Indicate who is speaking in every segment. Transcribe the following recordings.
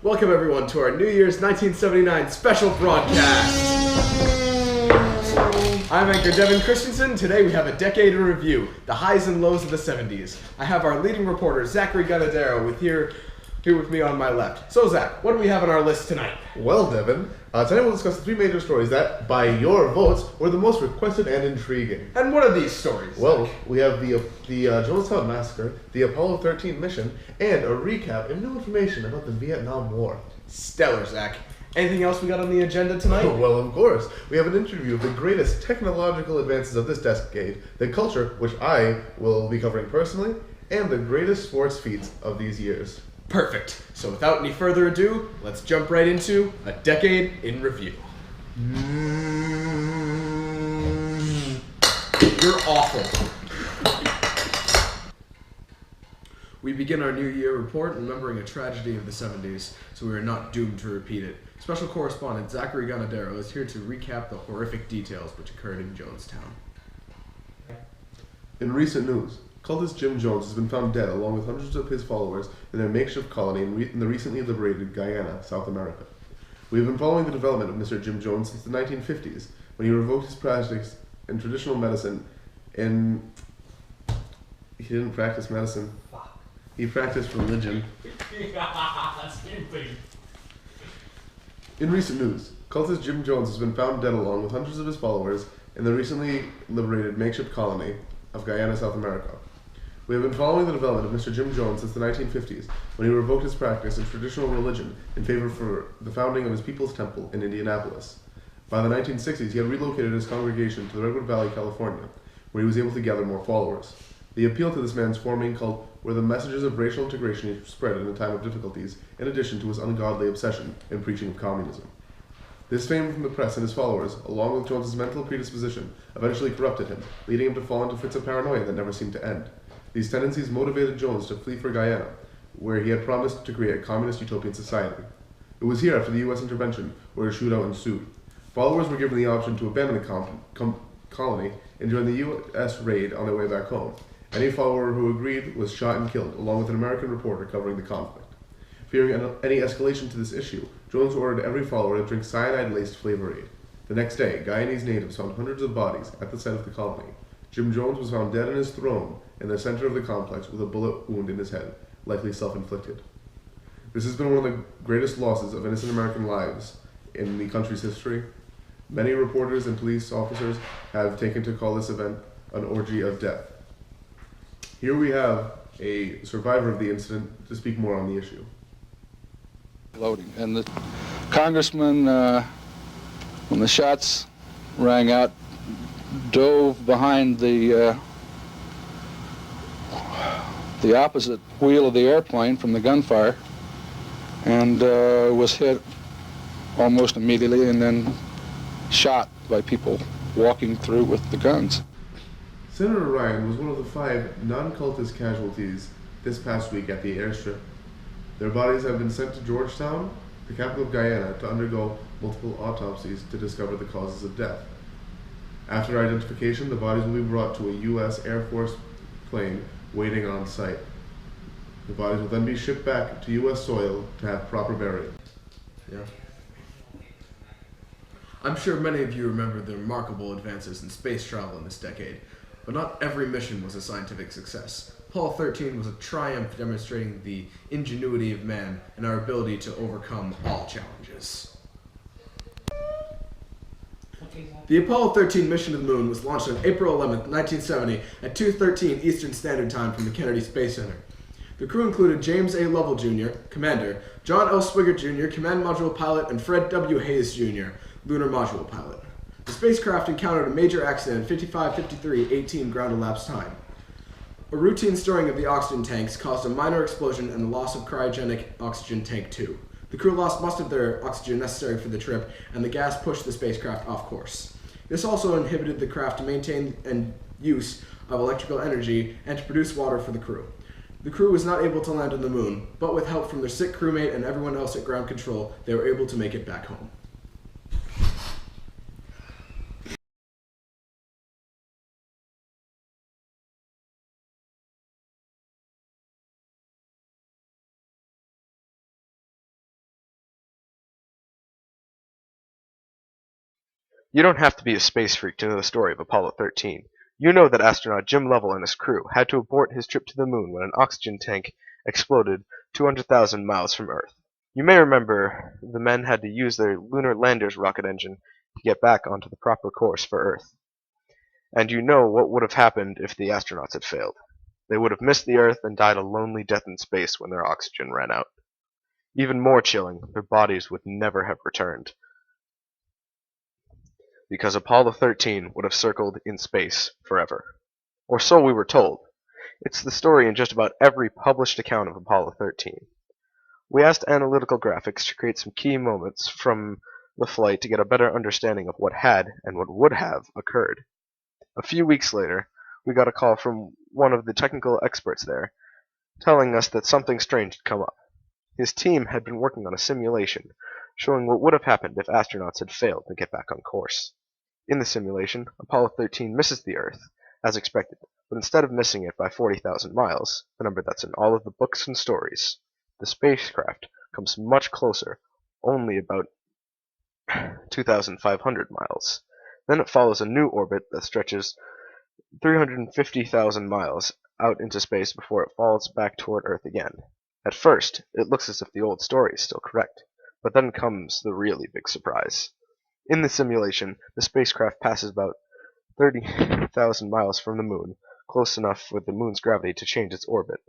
Speaker 1: Welcome everyone to our New Year's 1979 special broadcast. I'm anchor Devin Christensen. Today we have a decade in review, the highs and lows of the 70s. I have our leading reporter, Zachary Ganadero, here with me on my left. So Zach, what do we have on our list tonight?
Speaker 2: Well, Devin, tonight we'll discuss the three major stories that, by your votes, were the most requested and intriguing.
Speaker 1: And what are these stories?
Speaker 2: Well, we have the Jonestown Massacre, the Apollo 13 mission, and a recap and new information about the Vietnam War.
Speaker 1: Stellar, Zach. Anything else we got on the agenda tonight?
Speaker 2: Oh, well, of course. We have an interview of the greatest technological advances of this decade, the culture, which I will be covering personally, and the greatest sports feats of these years.
Speaker 1: Perfect. So without any further ado, let's jump right into a decade in review. You're awful. We begin our New Year report remembering a tragedy of the 70s, so we are not doomed to repeat it. Special correspondent Zachary Ganadero is here to recap the horrific details which occurred in Jonestown.
Speaker 2: In recent news, cultist Jim Jones has been found dead along with hundreds of his followers in their makeshift colony in the recently liberated Guyana, South America. We have been following the development of Mr. Jim Jones since the 1950s, when he revoked his practice in traditional medicine and he didn't practice medicine. He practiced religion. In recent news, cultist Jim Jones has been found dead along with hundreds of his followers in the recently liberated makeshift colony of Guyana, South America. We have been following the development of Mr. Jim Jones since the 1950s, when he revoked his practice in traditional religion in favor for the founding of his People's Temple in Indianapolis. By the 1960s, he had relocated his congregation to the Redwood Valley, California, where he was able to gather more followers. The appeal to this man's forming cult were the messages of racial integration he spread in a time of difficulties, in addition to his ungodly obsession in preaching of communism. This fame from the press and his followers, along with Jones's mental predisposition, eventually corrupted him, leading him to fall into fits of paranoia that never seemed to end. These tendencies motivated Jones to flee for Guyana, where he had promised to create a communist utopian society. It was here, after the U.S. intervention, where a shootout ensued. Followers were given the option to abandon the colony and join the U.S. raid on their way back home. Any follower who agreed was shot and killed, along with an American reporter covering the conflict. Fearing any escalation to this issue, Jones ordered every follower to drink cyanide-laced Flavor Aid. The next day, Guyanese natives found hundreds of bodies at the site of the colony. Jim Jones was found dead in his throne in the center of the complex with a bullet wound in his head, likely self-inflicted. This has been one of the greatest losses of innocent American lives in the country's history. Many reporters and police officers have taken to call this event an orgy of death. Here we have a survivor of the incident to speak more on the issue.
Speaker 3: Loading. And the congressman, when the shots rang out, dove behind the opposite wheel of the airplane from the gunfire and was hit almost immediately and then shot by people walking through with the guns.
Speaker 2: Senator Ryan was one of the 5 non-cultist casualties this past week at the airstrip. Their bodies have been sent to Georgetown, the capital of Guyana, to undergo multiple autopsies to discover the causes of death. After identification, the bodies will be brought to a U.S. Air Force plane waiting on site. The bodies will then be shipped back to U.S. soil to have proper burial.
Speaker 1: Yeah. I'm sure many of you remember the remarkable advances in space travel in this decade, but not every mission was a scientific success. Apollo 13 was a triumph demonstrating the ingenuity of man and our ability to overcome all challenges. The Apollo 13 mission to the moon was launched on April 11, 1970 at 2:13 Eastern Standard Time from the Kennedy Space Center. The crew included James A. Lovell Jr., Commander, John L. Swigert Jr., Command Module Pilot, and Fred W. Hayes Jr., Lunar Module Pilot. The spacecraft encountered a major accident at 55:53:18 ground elapsed time. A routine storing of the oxygen tanks caused a minor explosion and the loss of cryogenic oxygen tank 2. The crew lost most of their oxygen necessary for the trip, and the gas pushed the spacecraft off course. This also inhibited the craft to maintain and use of electrical energy and to produce water for the crew. The crew was not able to land on the moon, but with help from their sick crewmate and everyone else at ground control, they were able to make it back home.
Speaker 4: You don't have to be a space freak to know the story of Apollo 13. You know that astronaut Jim Lovell and his crew had to abort his trip to the moon when an oxygen tank exploded 200,000 miles from Earth. You may remember the men had to use their lunar lander's rocket engine to get back onto the proper course for Earth. And you know what would have happened if the astronauts had failed. They would have missed the Earth and died a lonely death in space when their oxygen ran out. Even more chilling, their bodies would never have returned, because Apollo 13 would have circled in space forever. Or so we were told. It's the story in just about every published account of Apollo 13. We asked Analytical Graphics to create some key moments from the flight to get a better understanding of what had and what would have occurred. A few weeks later, we got a call from one of the technical experts there, telling us that something strange had come up. His team had been working on a simulation, showing what would have happened if astronauts had failed to get back on course. In the simulation, Apollo 13 misses the Earth, as expected, but instead of missing it by 40,000 miles, a number that's in all of the books and stories, the spacecraft comes much closer, only about 2,500 miles. Then it follows a new orbit that stretches 350,000 miles out into space before it falls back toward Earth again. At first, it looks as if the old story is still correct, but then comes the really big surprise. In the simulation, the spacecraft passes about 30,000 miles from the moon, close enough for the moon's gravity to change its orbit.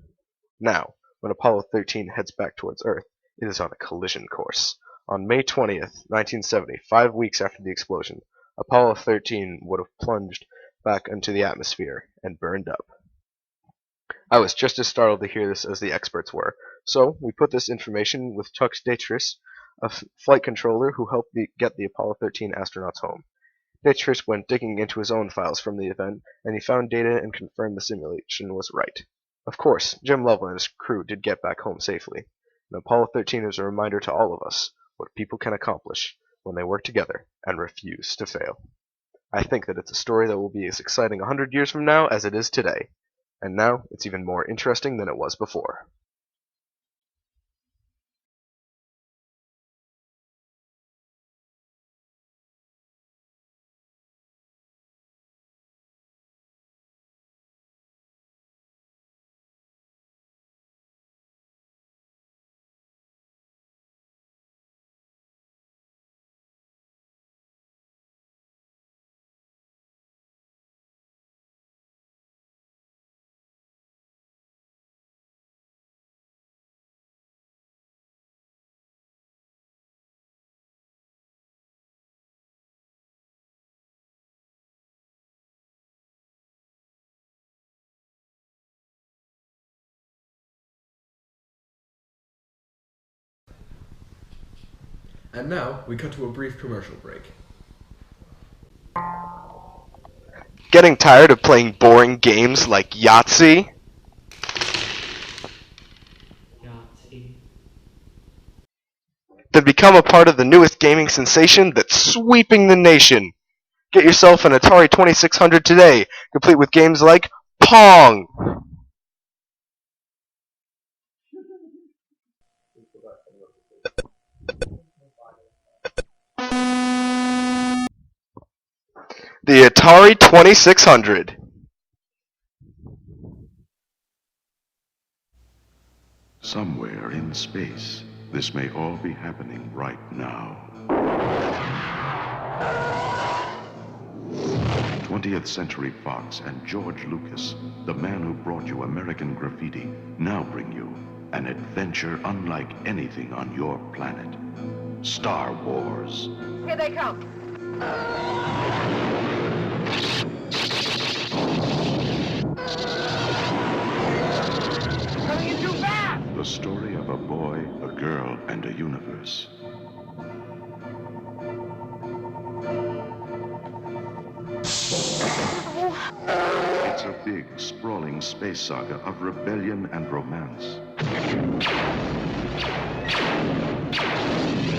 Speaker 4: Now, when Apollo 13 heads back towards Earth, it is on a collision course. On May 20th, 1970, 5 weeks after the explosion, Apollo 13 would have plunged back into the atmosphere and burned up. I was just as startled to hear this as the experts were, so we put this information with Chuck Deitrich, a flight controller who helped get the Apollo 13 astronauts home. Deitrich went digging into his own files from the event, and he found data and confirmed the simulation was right. Of course, Jim Lovell and his crew did get back home safely, and Apollo 13 is a reminder to all of us what people can accomplish when they work together and refuse to fail. I think that it's a story that will be as exciting 100 years from now as it is today, and now it's even more interesting than it was before.
Speaker 1: And now, we cut to a brief commercial break.
Speaker 4: Getting tired of playing boring games like Yahtzee? Then become a part of the newest gaming sensation that's sweeping the nation. Get yourself an Atari 2600 today, complete with games like Pong! The Atari 2600.
Speaker 5: Somewhere in space, this may all be happening right now. 20th Century Fox and George Lucas, the man who brought you American Graffiti, now bring you an adventure unlike anything on your planet. Star Wars.
Speaker 6: Here they come. Coming in too fast!
Speaker 5: The story of a boy, a girl, and a universe. It's a big, sprawling space saga of rebellion and romance.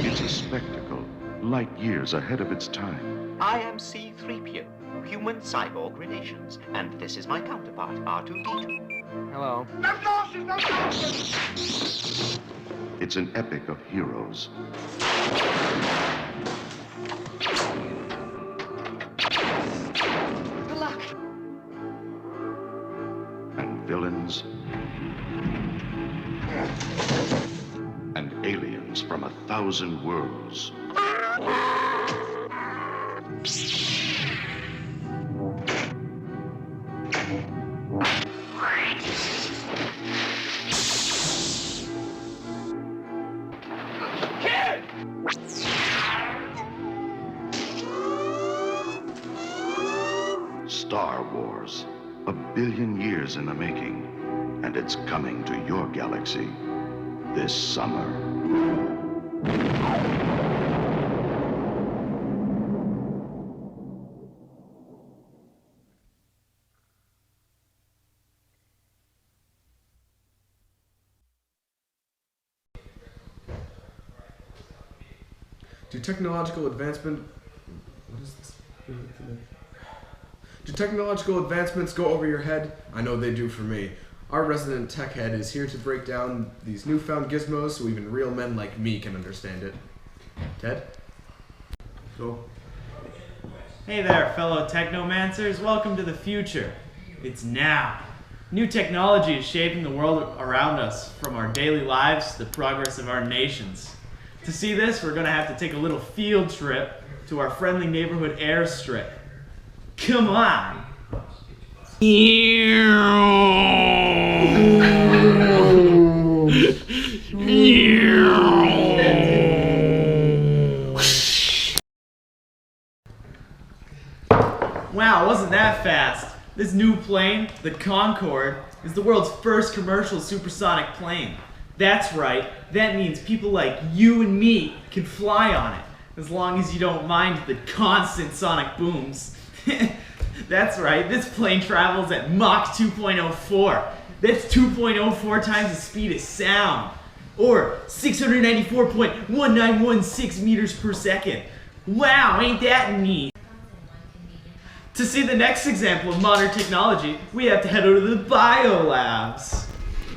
Speaker 5: It's a spectacle, light years ahead of its time.
Speaker 7: I am C-3PO, human cyborg relations, and this is my counterpart, R2-D2.
Speaker 4: Hello.
Speaker 6: No sauces, no sauces!
Speaker 5: It's an epic of heroes And aliens from 1,000 worlds. Star Wars, 1 billion years in the making, and it's coming to your galaxy this summer.
Speaker 1: Do technological advancement... What is this? Do technological advancements go over your head? I know they do for me. Our resident tech head is here to break down these newfound gizmos so even real men like me can understand it. Ted? Go.
Speaker 8: Hey there, fellow technomancers. Welcome to the future. It's now. New technology is shaping the world around us, from our daily lives to the progress of our nations. To see this, we're going to have to take a little field trip to our friendly neighborhood airstrip. Come on! Wow, wasn't that fast? This new plane, the Concorde, is the world's first commercial supersonic plane. That's right, that means people like you and me can fly on it, as long as you don't mind the constant sonic booms. That's right, this plane travels at Mach 2.04. That's 2.04 times the speed of sound, or 694.1916 meters per second. Wow, ain't that neat? To see the next example of modern technology, we have to head over to the biolabs.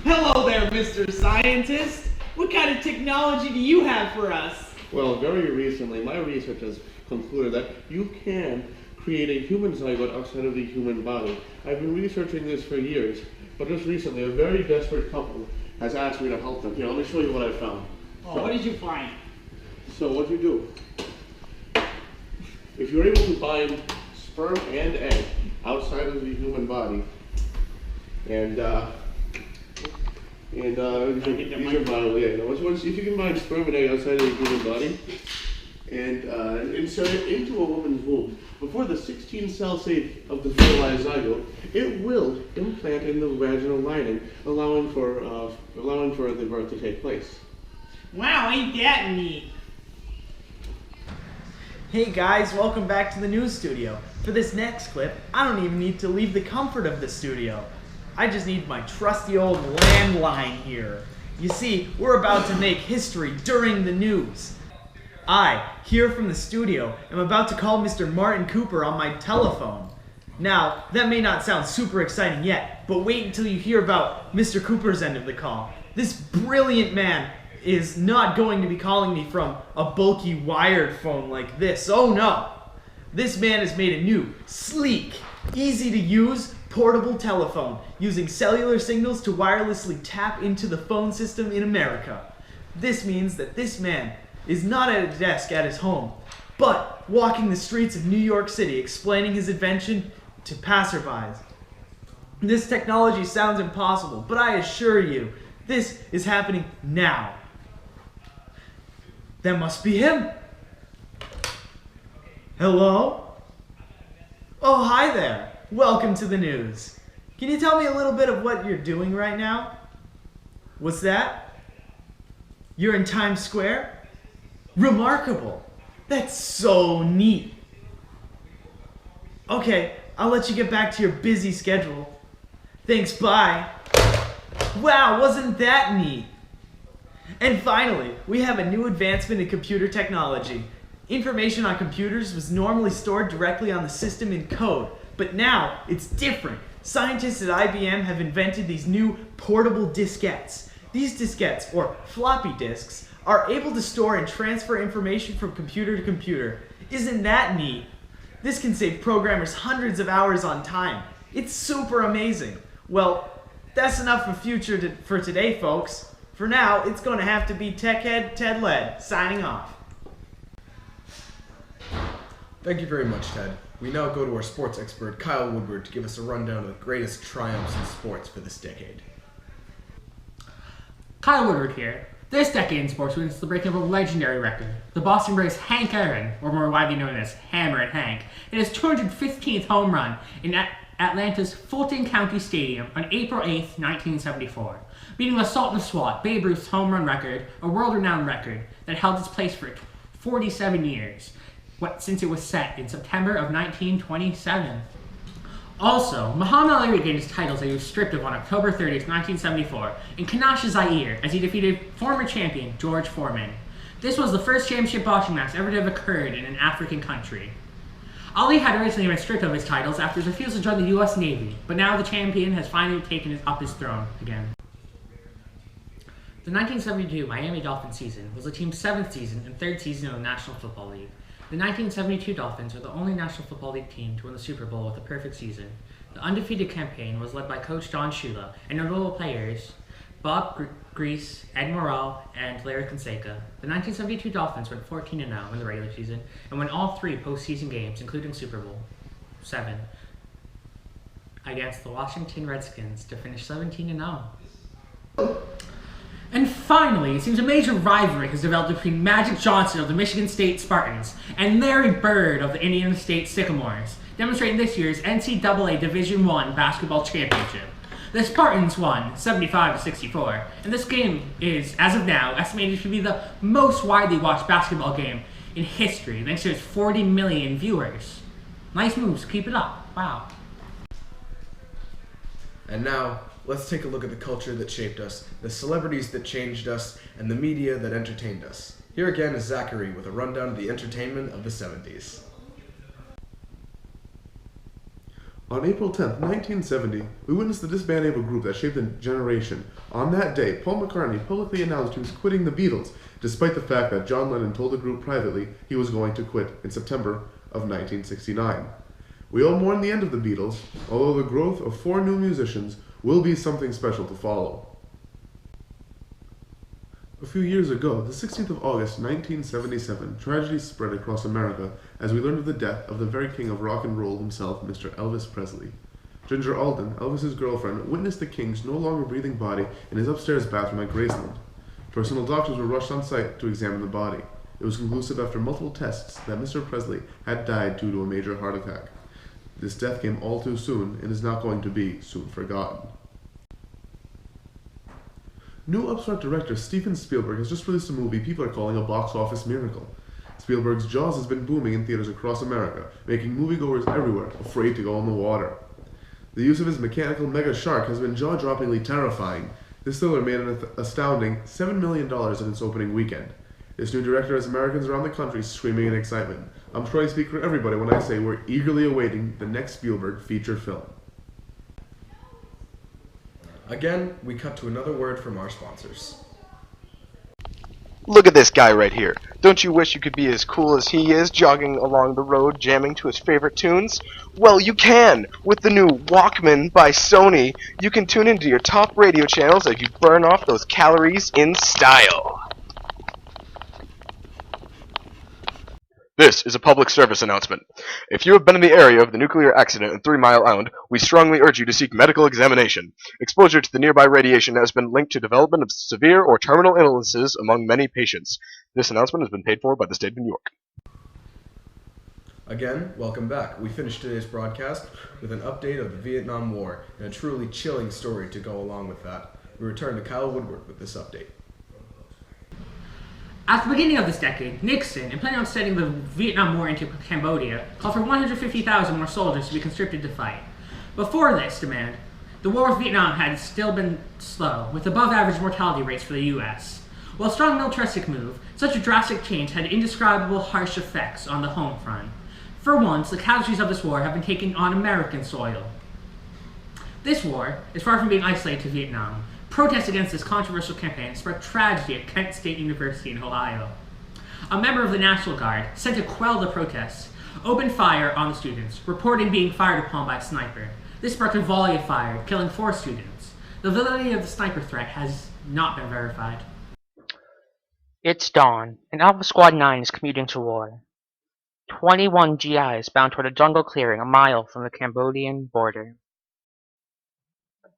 Speaker 8: Hello there, Mr. Scientist. What kind of technology do you have for us?
Speaker 9: Well, very recently, my research has concluded that you can create a human zygote outside of the human body. I've been researching this for years, but just recently, a very desperate couple has asked me to help them. Here, let me show you what I found.
Speaker 8: Oh, what did you find?
Speaker 9: So what you do, if you're able to bind sperm and egg outside of the human body, and these are vital, yeah. Once if you can bind sperm and egg outside of the human body, and insert it into a woman's womb, before the 16-cell stage of the fertilized zygote, it will implant in the vaginal lining, allowing for the birth to take place.
Speaker 8: Wow, ain't that neat? Hey guys, welcome back to the news studio. For this next clip, I don't even need to leave the comfort of the studio. I just need my trusty old landline here. You see, we're about to make history during the news. I, here from the studio, am about to call Mr. Martin Cooper on my telephone. Now, that may not sound super exciting yet, but wait until you hear about Mr. Cooper's end of the call. This brilliant man is not going to be calling me from a bulky wired phone like this. Oh no! This man has made a new, sleek, easy to use, portable telephone using cellular signals to wirelessly tap into the phone system in America. This means that this man is not at a desk at his home, but walking the streets of New York City explaining his invention to passerbys. This technology sounds impossible, but I assure you, this is happening now. That must be him. Hello? Oh, hi there. Welcome to the news. Can you tell me a little bit of what you're doing right now? What's that? You're in Times Square? Remarkable. That's so neat. Okay, I'll let you get back to your busy schedule. Thanks, bye. Wow, wasn't that neat? And finally, we have a new advancement in computer technology. Information on computers was normally stored directly on the system in code, but now it's different. Scientists at IBM have invented these new portable diskettes. These diskettes, or floppy disks, are able to store and transfer information from computer to computer. Isn't that neat? This can save programmers hundreds of hours on time. It's super amazing. Well, that's enough for today, folks. For now, it's going to have to be Tech Head Ted Led, signing off.
Speaker 1: Thank you very much, Ted. We now go to our sports expert, Kyle Woodward, to give us a rundown of the greatest triumphs in sports for this decade.
Speaker 10: Kyle Woodward here. This decade in sports witnessed the breaking of a legendary record. The Boston Braves' Hank Aaron, or more widely known as Hammer and Hank, hit his 215th home run in Atlanta's Fulton County Stadium on April 8, 1974, beating the Sultan of Swat, Babe Ruth's home run record, a world-renowned record that held its place for 47 years, since it was set in September of 1927. Also, Muhammad Ali regained his titles that he was stripped of on October 30th, 1974, in Kenosha, Zaire, as he defeated former champion George Foreman. This was the first championship boxing match ever to have occurred in an African country. Ali had originally been stripped of his titles after his refusal to join the U.S. Navy, but now the champion has finally taken up his throne again. The 1972 Miami Dolphins season was the team's 7th season and 3rd season in the National Football League. The 1972 Dolphins were the only National Football League team to win the Super Bowl with a perfect season. The undefeated campaign was led by Coach Don Shula and notable players Bob Grease, Ed Morrell, and Larry Fonseca. The 1972 Dolphins went 14-0 in the regular season and won all 3 postseason games, including Super Bowl VII, against the Washington Redskins to finish 17-0. And finally, it seems a major rivalry has developed between Magic Johnson of the Michigan State Spartans and Larry Bird of the Indiana State Sycamores, demonstrating this year's NCAA Division I basketball championship. The Spartans won 75-64, and this game is, as of now, estimated to be the most widely watched basketball game in history, thanks to its 40 million viewers. Nice moves, keep it up. Wow.
Speaker 1: And now, let's take a look at the culture that shaped us, the celebrities that changed us, and the media that entertained us. Here again is Zachary with a rundown of the entertainment of the 70s.
Speaker 2: On April 10th, 1970, we witnessed the disbanding of a group that shaped a generation. On that day, Paul McCartney publicly announced he was quitting the Beatles, despite the fact that John Lennon told the group privately he was going to quit in September of 1969. We all mourn the end of the Beatles, although the growth of 4 new musicians will be something special to follow. A few years ago, the 16th of August, 1977, tragedy spread across America as we learned of the death of the very king of rock and roll himself, Mr. Elvis Presley. Ginger Alden, Elvis's girlfriend, witnessed the king's no longer breathing body in his upstairs bathroom at Graceland. Personal doctors were rushed on site to examine the body. It was conclusive after multiple tests that Mr. Presley had died due to a major heart attack. This death came all too soon and is not going to be soon forgotten. New upstart director Steven Spielberg has just released a movie people are calling a box office miracle. Spielberg's Jaws has been booming in theaters across America, making moviegoers everywhere afraid to go in the water. The use of his mechanical mega shark has been jaw-droppingly terrifying. This thriller made an astounding $7 million in its opening weekend. This new director has Americans around the country screaming in excitement. I'm sure I speak for everybody when I say we're eagerly awaiting the next Spielberg feature film.
Speaker 1: Again, we cut to another word from our sponsors.
Speaker 4: Look at this guy right here. Don't you wish you could be as cool as he is, jogging along the road jamming to his favorite tunes? Well, you can! With the new Walkman by Sony, you can tune into your top radio channels as you burn off those calories in style. This is a public service announcement. If you have been in the area of the nuclear accident in 3 Mile Island, we strongly urge you to seek medical examination. Exposure to the nearby radiation has been linked to development of severe or terminal illnesses among many patients. This announcement has been paid for by the state of New York.
Speaker 1: Again, welcome back. We finished today's broadcast with an update of the Vietnam War and a truly chilling story to go along with that. We return to Kyle Woodward with this update.
Speaker 10: At the beginning of this decade, Nixon, in planning on sending the Vietnam War into Cambodia, called for 150,000 more soldiers to be conscripted to fight. Before this demand, the war with Vietnam had still been slow, with above-average mortality rates for the U.S. While a strong militaristic move, such a drastic change had indescribable harsh effects on the home front. For once, the casualties of this war have been taken on American soil. This war is far from being isolated to Vietnam. Protests against this controversial campaign sparked tragedy at Kent State University in Ohio. A member of the National Guard, sent to quell the protests, opened fire on the students, reporting being fired upon by a sniper. This sparked a volley of fire, killing 4 students. The validity of the sniper threat has not been verified.
Speaker 11: It's dawn, and Alpha Squad 9 is commuting to war. 21 GIs bound toward a jungle clearing a mile from the Cambodian border.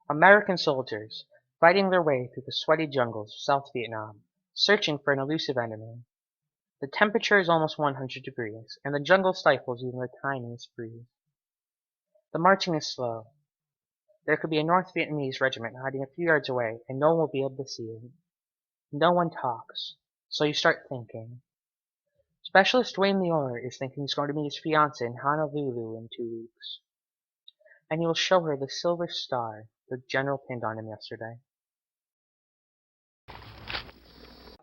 Speaker 11: American soldiers, fighting their way through the sweaty jungles of South Vietnam, searching for an elusive enemy. The temperature is almost 100 degrees, and the jungle stifles even the tiniest breeze. The marching is slow. There could be a North Vietnamese regiment hiding a few yards away, and no one will be able to see it. No one talks, so you start thinking. Specialist Dwayne Leora is thinking he's going to meet his fiancée in Honolulu in 2 weeks. And he will show her the silver star the general pinned on him yesterday.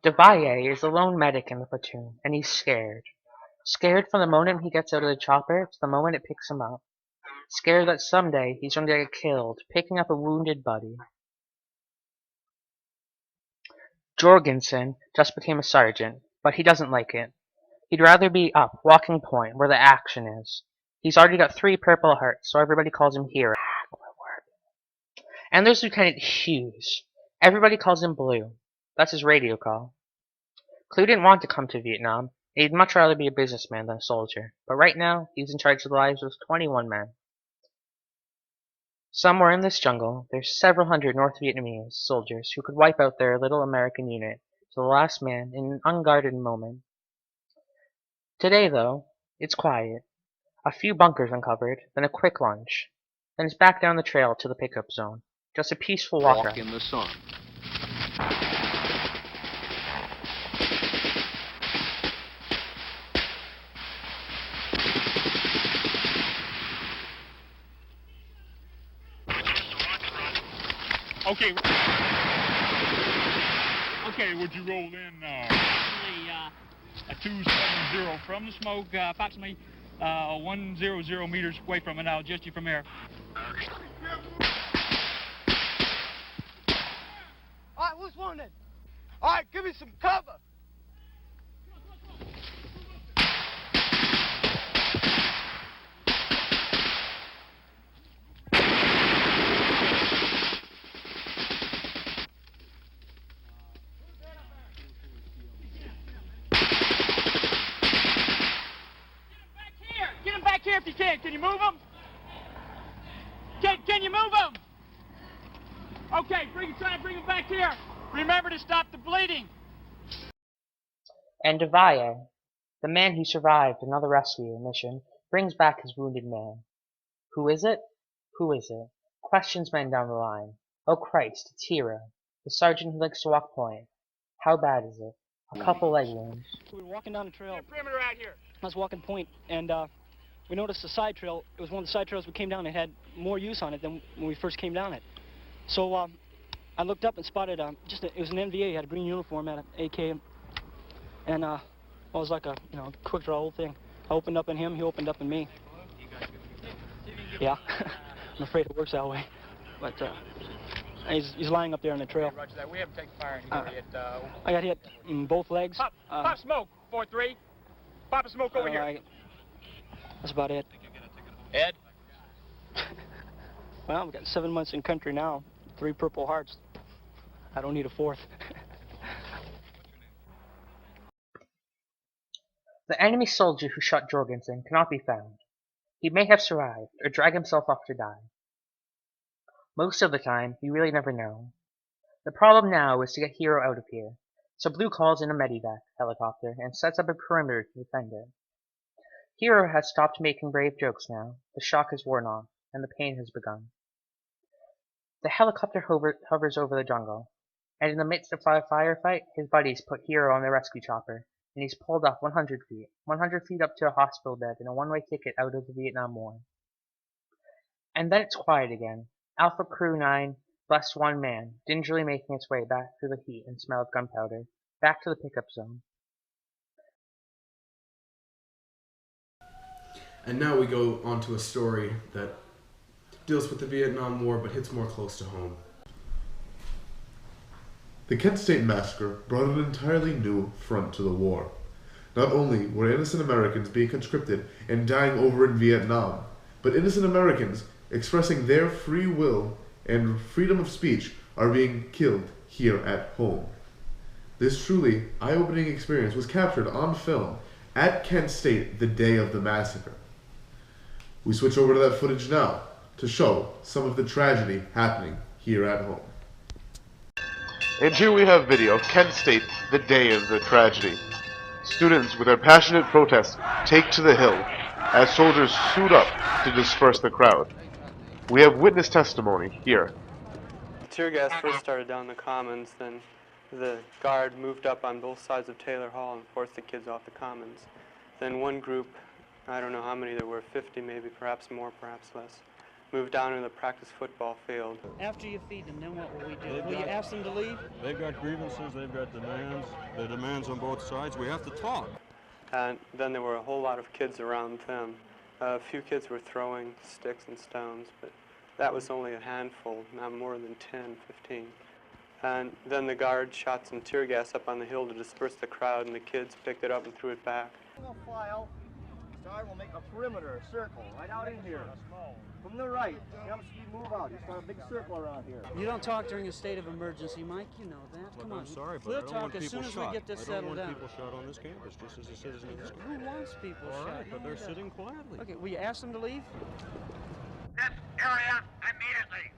Speaker 11: Devalle is the lone medic in the platoon, and he's scared. Scared from the moment he gets out of the chopper to the moment it picks him up. Scared that someday he's going to get killed, picking up a wounded buddy. Jorgensen just became a sergeant, but he doesn't like it. He'd rather be up, walking point, where the action is. He's already got 3 Purple Hearts, so everybody calls him Hero. And there's Lieutenant Hughes. Everybody calls him Blue. That's his radio call. Clue didn't want to come to Vietnam. He'd much rather be a businessman than a soldier. But right now, he's in charge of the lives of 21 men. Somewhere in this jungle, there's several hundred North Vietnamese soldiers who could wipe out their little American unit to the last man in an unguarded moment. Today, though, it's quiet. A few bunkers uncovered, then a quick lunch. Then it's back down the trail to the pickup zone. Just a peaceful walk
Speaker 12: in the sun.
Speaker 13: Okay. Okay, would you roll in a 270 from the smoke, approximately 100 meters away from it. I'll adjust you from there.
Speaker 6: All right, who's wounded? All right, give me some cover.
Speaker 13: Get him back here if you can. Can you move him? Can you move him? Okay, try to bring him back here. Remember to stop the bleeding.
Speaker 11: And Devalle, the man who survived another rescue mission, brings back his wounded man. Who is it? Who is it? Questions men down the line. Oh Christ, it's Hero, the sergeant who likes to walk point. How bad is it? A couple leg wounds.
Speaker 14: We were walking down the trail.
Speaker 13: Perimeter out here.
Speaker 14: I was walking point, and we noticed a side trail. It was one of the side trails we came down and had more use on it than when we first came down it. So I looked up and spotted it was an NVA. He had a green uniform, had an AK, and it was like a quick draw old thing. I opened up in him, he opened up in me. Yeah, I'm afraid it works that way, but he's lying up there on the trail.
Speaker 13: Roger that. We haven't taken fire and got hit.
Speaker 14: I got hit in both legs.
Speaker 13: Pop smoke, 4-3. Pop a smoke over here.
Speaker 14: That's about it.
Speaker 13: Ed?
Speaker 14: Well, I've got 7 months in country now. 3 Purple Hearts. I don't need a 4th.
Speaker 11: The enemy soldier who shot Jorgensen cannot be found. He may have survived, or dragged himself off to die. Most of the time, we really never know. The problem now is to get Hero out of here, so Blue calls in a medevac helicopter and sets up a perimeter to defend it. Hero has stopped making brave jokes now. The shock has worn off, and the pain has begun. The helicopter hovers over the jungle, and in the midst of a firefight, his buddies put Hero on the rescue chopper, and he's pulled up 100 feet up to a hospital bed and a one-way ticket out of the Vietnam War. And then it's quiet again. Alpha Crew 9, blessed one man, gingerly making its way back through the heat and smell of gunpowder, back to the pickup zone.
Speaker 1: And now we go on to a story that deals with the Vietnam War but hits more close to home.
Speaker 2: The Kent State Massacre brought an entirely new front to the war. Not only were innocent Americans being conscripted and dying over in Vietnam, but innocent Americans expressing their free will and freedom of speech are being killed here at home. This truly eye-opening experience was captured on film at Kent State the day of the massacre. We switch over to that footage now to show some of the tragedy happening here at home.
Speaker 4: And here we have video of Kent State the day of the tragedy. Students with their passionate protest take to the hill as soldiers suit up to disperse the crowd. We have witness testimony here.
Speaker 12: Tear gas first started down the commons, then the guard moved up on both sides of Taylor Hall and forced the kids off the commons. Then one group, I don't know how many there were, 50 maybe, perhaps more, perhaps less, moved down into the practice football field.
Speaker 15: After you feed them, then what will we do? Will you ask them to leave?
Speaker 16: They've got grievances, they've got demands. The demands on both sides. We have to talk.
Speaker 12: And then there were a whole lot of kids around them. A few kids were throwing sticks and stones, but that was only a handful, not more than 10, 15. And then the guard shot some tear gas up on the hill to disperse the crowd, and the kids picked it up and threw it back.
Speaker 6: We'll file. Start, we'll make a perimeter, a circle, right out in here. From the right, you move out. You start a big circle around here.
Speaker 15: You don't talk during a state of emergency, Mike. You know that.
Speaker 16: Look,
Speaker 15: Come on.
Speaker 16: I'm sorry, but
Speaker 15: we'll
Speaker 16: I don't
Speaker 15: talk
Speaker 16: want
Speaker 15: as
Speaker 16: people
Speaker 15: soon as
Speaker 16: shot.
Speaker 15: we get this
Speaker 16: I
Speaker 15: settled
Speaker 16: don't want
Speaker 15: down.
Speaker 16: people shot on this campus, just as a citizen of this campus.
Speaker 15: Who wants people
Speaker 16: All
Speaker 15: shot?
Speaker 16: right, but they're sitting quietly.
Speaker 15: Okay, will you ask them to leave?
Speaker 6: This area immediately.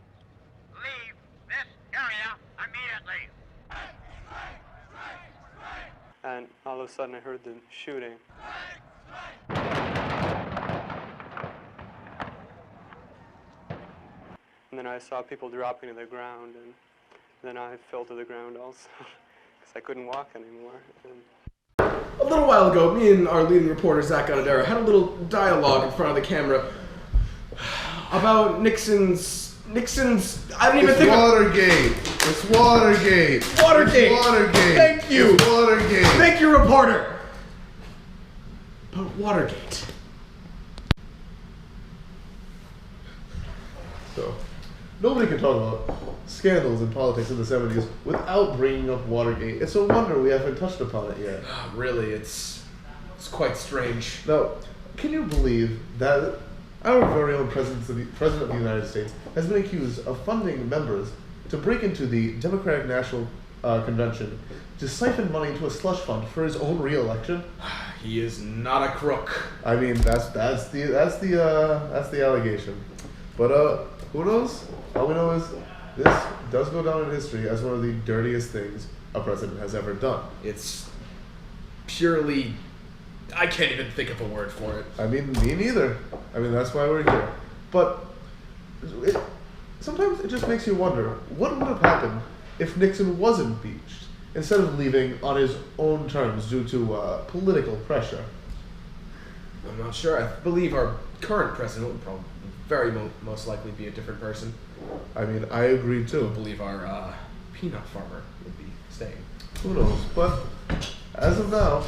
Speaker 6: Leave this area immediately.
Speaker 12: And all of a sudden I heard the shooting. And then I saw people dropping to the ground, and then I fell to the ground also, because I couldn't walk anymore. And
Speaker 1: a little while ago, me and our leading reporter, Zach Gonadera, had a little dialogue in front of the camera about Nixon's, I don't even think
Speaker 2: Watergate. It's Watergate.
Speaker 1: Watergate.
Speaker 2: It's Watergate.
Speaker 1: Thank you.
Speaker 2: It's Watergate.
Speaker 1: Thank you, reporter. But Watergate.
Speaker 2: So, nobody can talk about scandals in politics in the 70s without bringing up Watergate. It's a wonder we haven't touched upon it yet.
Speaker 1: Really, it's quite strange.
Speaker 2: Now, can you believe that our very own President of the United States has been accused of funding members to break into the Democratic National Convention to siphon money into a slush fund for his own re-election?
Speaker 1: He is not a crook.
Speaker 2: I mean, that's the allegation. But who knows? All we know is this does go down in history as one of the dirtiest things a president has ever done.
Speaker 1: It's purely, I can't even think of a word for it.
Speaker 2: I mean, me neither. I mean, that's why we're here. But sometimes it just makes you wonder, what would have happened if Nixon was impeached instead of leaving on his own terms due to political pressure?
Speaker 1: I'm not sure. I believe our current president would probably most likely be a different person.
Speaker 2: I mean, I agree too.
Speaker 1: I believe our peanut farmer would be staying.
Speaker 2: Who knows? But as of now,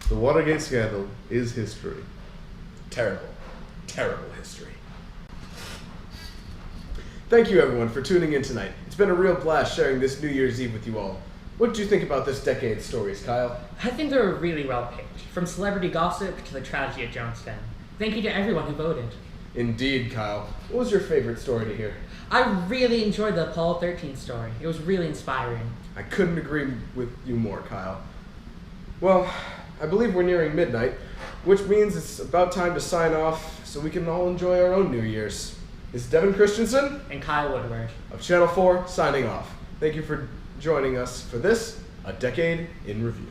Speaker 2: the Watergate scandal is history.
Speaker 1: Terrible, terrible history. Thank you everyone for tuning in tonight. It's been a real blast sharing this New Year's Eve with you all. What did you think about this decade's stories, Kyle?
Speaker 10: I think they were really well picked, from celebrity gossip to the tragedy at Jonestown. Thank you to everyone who voted.
Speaker 1: Indeed, Kyle. What was your favorite story to hear?
Speaker 10: I really enjoyed the Apollo 13 story. It was really inspiring.
Speaker 1: I couldn't agree with you more, Kyle. Well, I believe we're nearing midnight, which means it's about time to sign off so we can all enjoy our own New Year's. This is Devin Christensen
Speaker 10: and Kyle Woodward
Speaker 1: of Channel 4 signing off. Thank you for joining us for this, A Decade in Review.